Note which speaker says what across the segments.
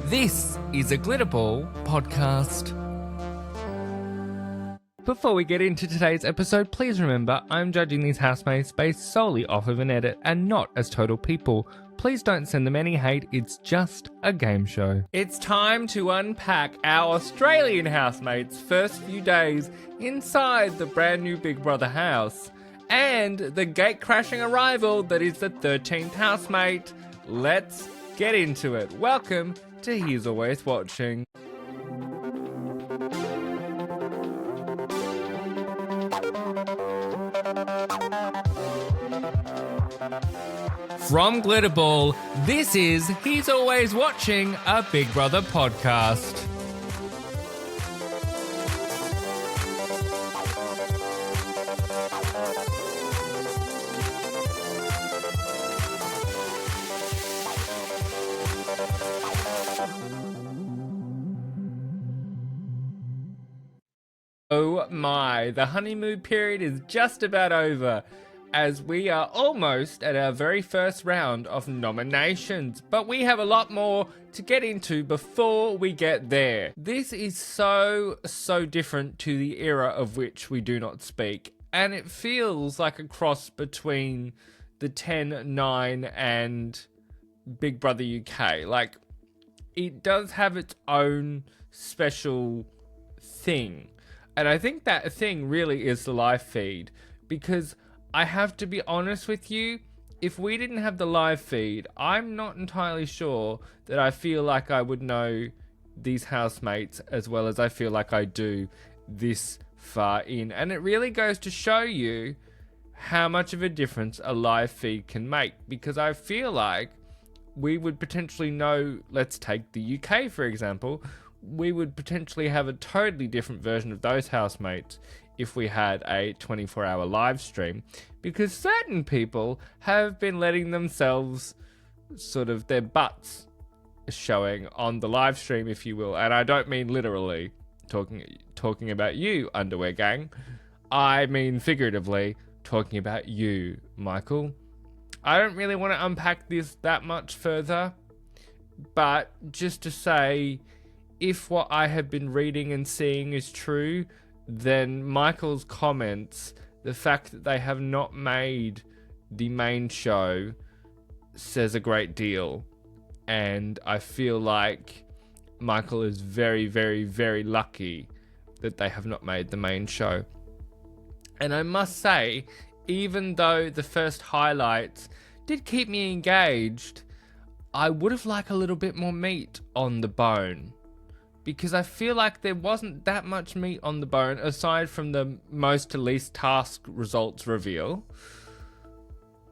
Speaker 1: This is a Glitterball podcast. Before we get into today's episode, please remember I'm judging these housemates based solely off of an edit and not as total people. Please don't send them any hate, it's just a game show. It's time to unpack our Australian housemates' first few days inside the brand new Big Brother house and the gate-crashing arrival that is the 13th housemate. Let's get into it. Welcome to He's Always Watching. From Glitterball, this is He's Always Watching, a Big Brother podcast. Oh my, the honeymoon period is just about over, as we are almost at our very first round of nominations, but we have a lot more to get into before we get there. This is so different to the era of which we do not speak, and it feels like a cross between the 10, 9 and Big Brother UK. Like, it does have its own special thing, and I think that thing really is the live feed, because I have to be honest with you, if we didn't have the live feed, I'm not entirely sure that I feel like I would know these housemates as well as I feel like I do this far in. And it really goes to show you how much of a difference a live feed can make, because I feel like we would potentially know, let's take the UK for example, we would potentially have a totally different version of those housemates if we had a 24-hour live stream, because certain people have been letting themselves sort of their butts showing on the live stream, if you will. And I don't mean literally talking about you, underwear gang. I mean figuratively talking about you, Michael. I don't really want to unpack this that much further, but just to say, if what I have been reading and seeing is true, then Michael's comments, the fact that they have not made the main show, says a great deal. And I feel like Michael is very, very, very lucky that they have not made the main show. And I must say, even though the first highlights did keep me engaged, I would have liked a little bit more meat on the bone, because I feel like there wasn't that much meat on the bone aside from the most to least task results reveal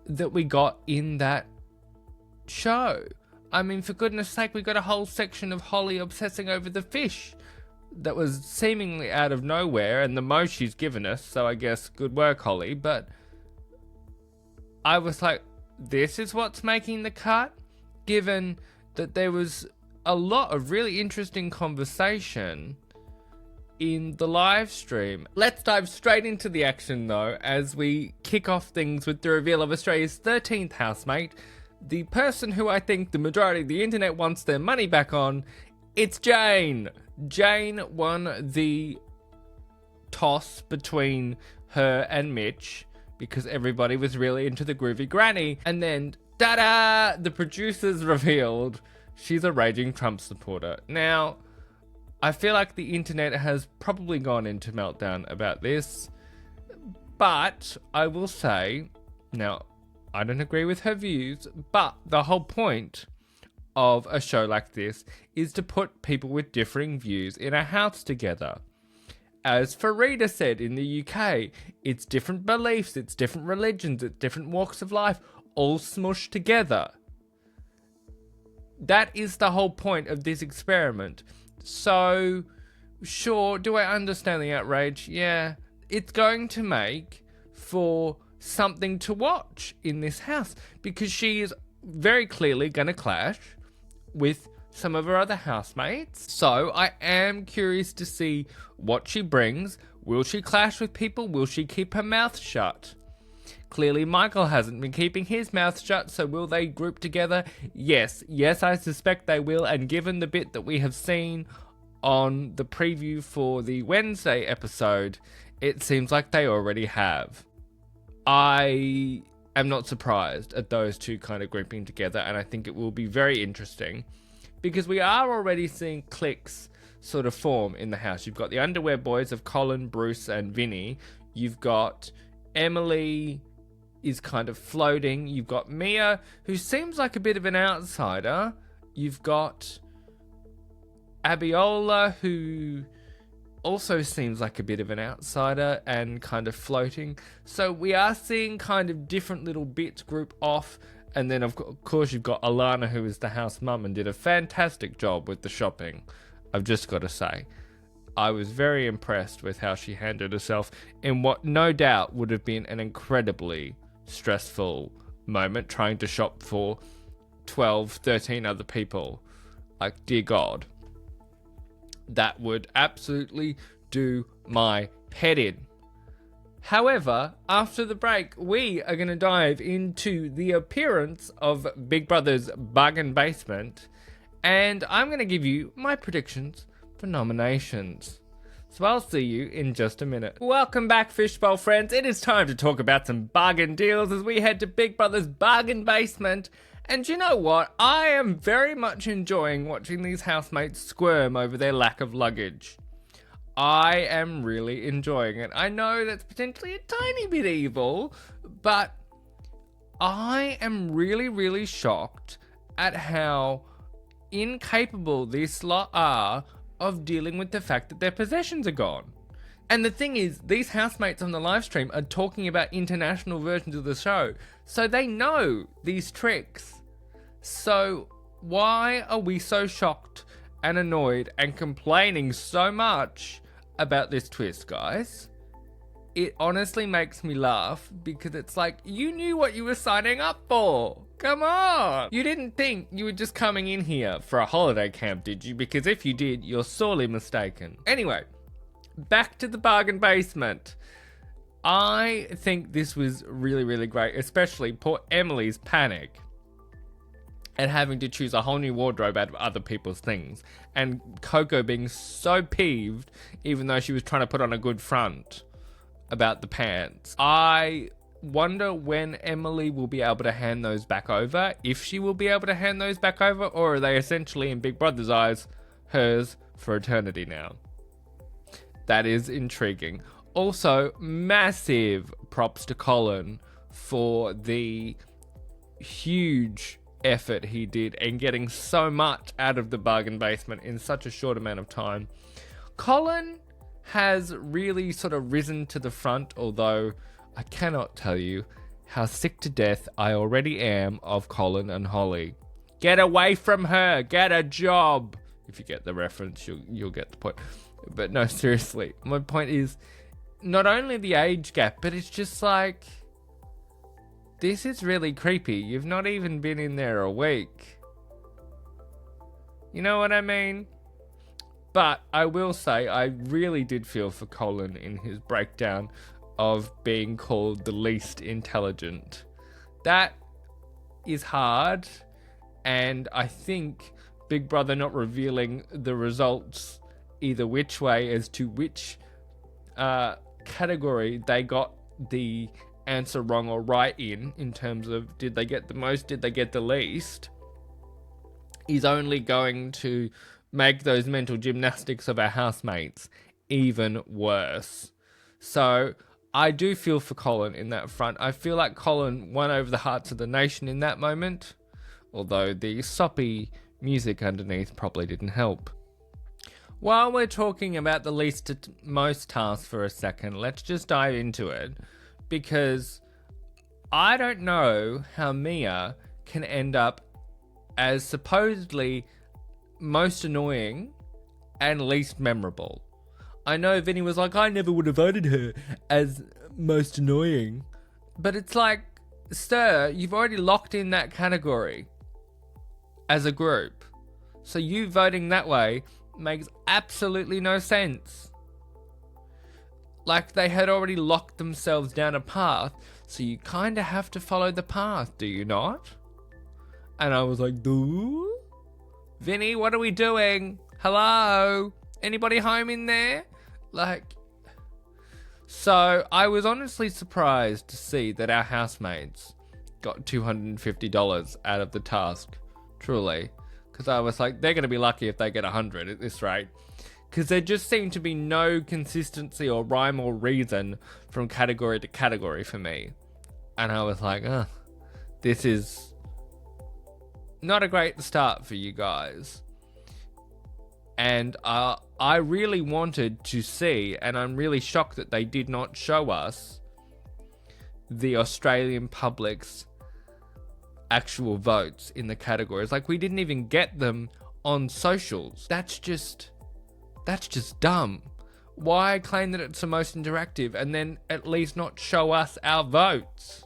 Speaker 1: that we got in that show. I mean, for goodness sake, we got a whole section of Holly obsessing over the fish that was seemingly out of nowhere, and the most she's given us, so I guess good work, Holly. But I was like, this is what's making the cut, given that there was a lot of really interesting conversation in the live stream. Let's dive straight into the action though, as we kick off things with the reveal of Australia's 13th housemate, the person who I think the majority of the internet wants their money back on. It's Jane. Jane won the toss between her and Mitch because everybody was really into the groovy granny, and then ta-da, the producers revealed she's a raging Trump supporter. Now, I feel like the internet has probably gone into meltdown about this, but I will say, now, I don't agree with her views, but the whole point of a show like this is to put people with differing views in a house together. As Farida said in the UK, it's different beliefs, it's different religions, it's different walks of life, all smushed together. That is the whole point of this experiment. So, sure, do I understand the outrage? Yeah, it's going to make for something to watch in this house, because she is very clearly going to clash with some of her other housemates. So, I am curious to see what she brings. Will she clash with people? Will she keep her mouth shut? Clearly, Michael hasn't been keeping his mouth shut, so will they group together? Yes, I suspect they will, and given the bit that we have seen on the preview for the Wednesday episode, it seems like they already have. I am not surprised at those two kind of grouping together, and I think it will be very interesting, because we are already seeing cliques sort of form in the house. You've got the underwear boys of Colin, Bruce, and Vinny. You've got Emily is kind of floating. You've got Mia, who seems like a bit of an outsider. You've got Abiola, who also seems like a bit of an outsider and kind of floating. So we are seeing kind of different little bits group off. And then, of course, you've got Alana, who is the house mum and did a fantastic job with the shopping. I've just got to say, I was very impressed with how she handled herself in what no doubt would have been an incredibly stressful moment, trying to shop for 12, 13 other people. Like, dear God, that would absolutely do my head in. However, after the break, we are going to dive into the appearance of Big Brother's Bargain Basement, and I'm going to give you my predictions for nominations. So I'll see you in just a minute. Welcome back, Fishbowl friends. It is time to talk about some bargain deals as we head to Big Brother's Bargain Basement. And you know what? I am very much enjoying watching these housemates squirm over their lack of luggage. I am really enjoying it. I know that's potentially a tiny bit evil, but I am really, really shocked at how incapable these lot are of dealing with the fact that their possessions are gone. And the thing is, these housemates on the live stream are talking about international versions of the show, so they know these tricks. So why are we so shocked and annoyed and complaining so much about this twist, guys? It honestly makes me laugh, because it's like, you knew what you were signing up for. Come on. You didn't think you were just coming in here for a holiday camp, did you? Because if you did, you're sorely mistaken. Anyway, back to the bargain basement. I think this was really, really great, especially poor Emily's panic and having to choose a whole new wardrobe out of other people's things. And Coco being so peeved, even though she was trying to put on a good front about the pants. I wonder when Emily will be able to hand those back over, if she will be able to hand those back over, or are they essentially, in Big Brother's eyes, hers for eternity now? That is intriguing. Also, massive props to Colin for the huge effort he did in getting so much out of the bargain basement in such a short amount of time. Colin has really sort of risen to the front, although I cannot tell you how sick to death I already am of Colin and Holly. Get away from her! Get a job! If you get the reference, you'll get the point. But no, seriously, my point is not only the age gap, but it's just like, this is really creepy. You've not even been in there a week. You know what I mean? But I will say, I really did feel for Colin in his breakdown of being called the least intelligent. That is hard, and I think Big Brother not revealing the results either which way as to which category they got the answer wrong or right in terms of did they get the most, did they get the least, is only going to make those mental gymnastics of our housemates even worse. So I do feel for Colin in that front. I feel like Colin won over the hearts of the nation in that moment, although the soppy music underneath probably didn't help. While we're talking about the least to most task for a second, let's just dive into it, because I don't know how Mia can end up as supposedly most annoying and least memorable. I know Vinny was like, I never would have voted her as most annoying. But it's like, sir, you've already locked in that category as a group. So you voting that way makes absolutely no sense. Like, they had already locked themselves down a path. So you kind of have to follow the path, do you not? And I was like, duh? Vinny, what are we doing? Hello? Anybody home in there? So I was honestly surprised to see that our housemates got $250 out of the task. Truly. Because I was like, they're going to be lucky if they get 100 at this rate. Because there just seemed to be no consistency or rhyme or reason from category to category for me. And I was like, this is not a great start for you guys. And I really wanted to see, and I'm really shocked that they did not show us the Australian public's actual votes in the categories. Like, we didn't even get them on socials. That's just dumb. Why claim that it's the most interactive and then at least not show us our votes?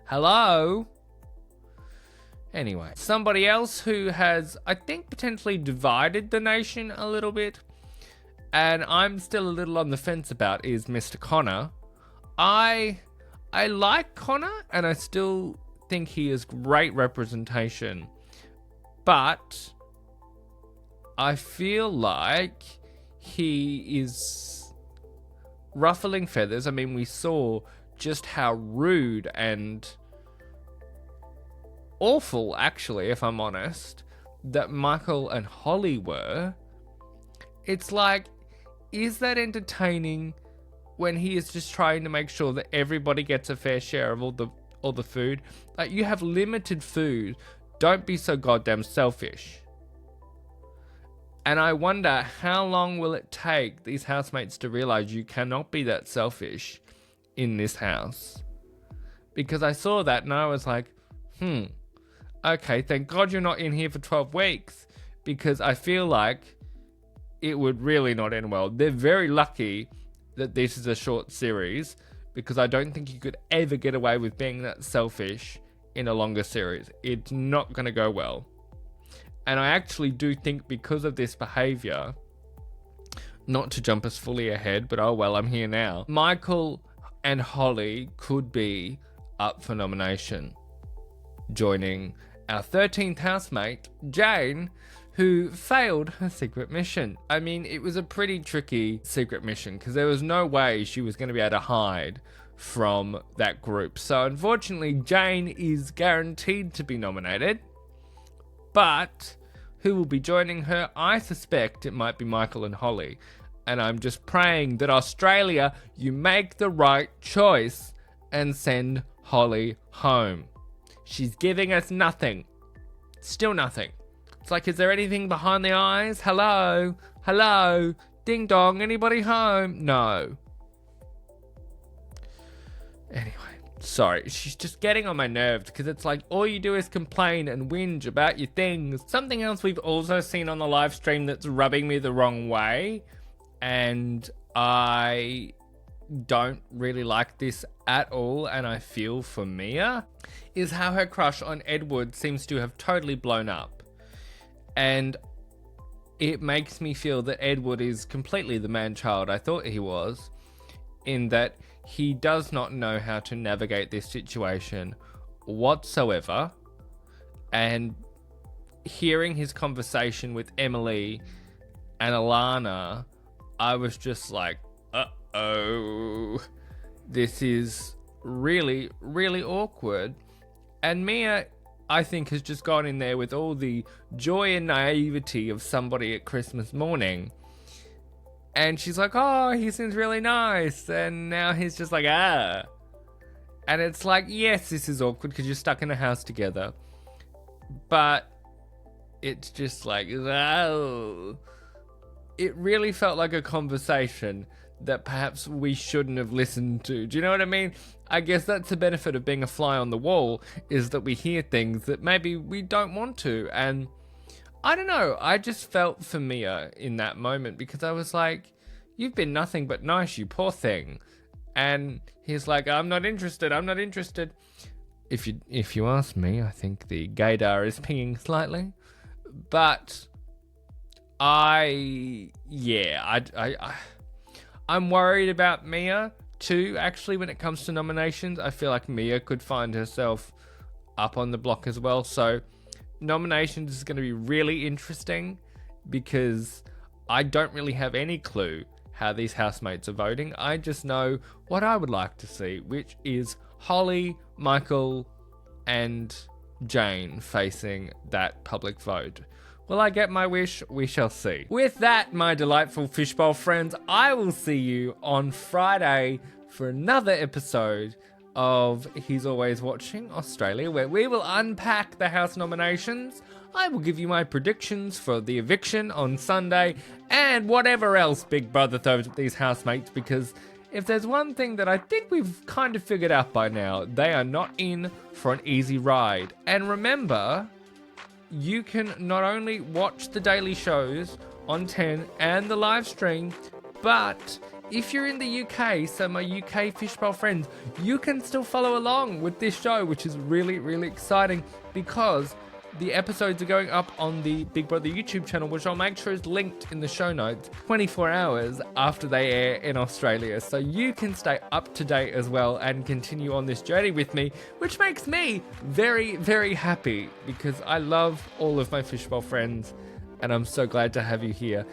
Speaker 1: Hello? Anyway, somebody else who has, I think, potentially divided the nation a little bit, and I'm still a little on the fence about, is Mr. Connor. I like Connor, and I still think he is great representation, but I feel like he is ruffling feathers. I mean, we saw just how rude and awful, actually, if I'm honest, that Michael and Holly were. It's like, is that entertaining when he is just trying to make sure that everybody gets a fair share of all the food? Like, you have limited food. Don't be so goddamn selfish. And I wonder, how long will it take these housemates to realize you cannot be that selfish in this house? Because I saw that and I was like, okay, thank God you're not in here for 12 weeks, because I feel like it would really not end well. They're very lucky that this is a short series, because I don't think you could ever get away with being that selfish in a longer series. It's not going to go well. And I actually do think, because of this behavior, not to jump us fully ahead, but oh well, I'm here now, Michael and Holly could be up for nomination, joining our 13th housemate, Jane, who failed her secret mission. I mean, it was a pretty tricky secret mission, because there was no way she was going to be able to hide from that group. So unfortunately, Jane is guaranteed to be nominated. But who will be joining her? I suspect it might be Michael and Holly. And I'm just praying that Australia, you make the right choice and send Holly home. She's giving us nothing. Still nothing. It's like, is there anything behind the eyes? Hello? Hello? Ding dong, anybody home? No. Anyway, sorry. She's just getting on my nerves, because it's like, all you do is complain and whinge about your things. Something else we've also seen on the live stream that's rubbing me the wrong way, and I don't really like this at all, and I feel for Mia, is how her crush on Edward seems to have totally blown up. And it makes me feel that Edward is completely the man-child I thought he was, in that he does not know how to navigate this situation whatsoever. And hearing his conversation with Emily and Alana, I was just like, uh-oh, this is really, really awkward. And Mia, I think, has just gone in there with all the joy and naivety of somebody at Christmas morning. And she's like, oh, he seems really nice. And now he's just like, ah. And it's like, yes, this is awkward because you're stuck in a house together. But it's just like, oh. It really felt like a conversation that perhaps we shouldn't have listened to. Do you know what I mean? I guess that's the benefit of being a fly on the wall, is that we hear things that maybe we don't want to. And I don't know, I just felt for Mia in that moment, because I was like, you've been nothing but nice, you poor thing. And he's like, I'm not interested. If you ask me, I think the gaydar is pinging slightly. But I'm worried about Mia, too, actually, when it comes to nominations. I feel like Mia could find herself up on the block as well. So nominations is going to be really interesting because I don't really have any clue how these housemates are voting. I just know what I would like to see, which is Holly, Michael, and Jane facing that public vote. Will I get my wish? We shall see. With that, my delightful fishbowl friends, I will see you on Friday for another episode of He's Always Watching Australia, where we will unpack the House nominations. I will give you my predictions for the eviction on Sunday and whatever else Big Brother throws at these housemates, because if there's one thing that I think we've kind of figured out by now, they are not in for an easy ride. And remember, you can not only watch the daily shows on 10 and the live stream, but if you're in the UK, so my UK fishbowl friends, you can still follow along with this show, which is really, really exciting because the episodes are going up on the Big Brother YouTube channel, which I'll make sure is linked in the show notes 24 hours after they air in Australia. So you can stay up to date as well and continue on this journey with me, which makes me very, very happy because I love all of my fishbowl friends and I'm so glad to have you here.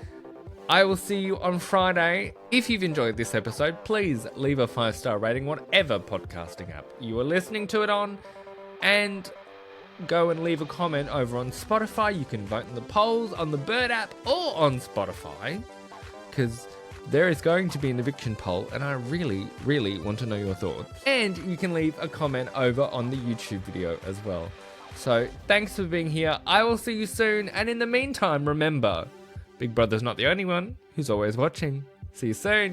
Speaker 1: I will see you on Friday. If you've enjoyed this episode, please leave a 5-star rating, whatever podcasting app you are listening to it on, and go and leave a comment over on Spotify. You can vote in the polls on the Bird app or on Spotify, because there is going to be an eviction poll and I really, really want to know your thoughts. And you can leave a comment over on the YouTube video as well. So thanks for being here. I will see you soon. And in the meantime, remember, Big Brother's not the only one who's always watching. See you soon.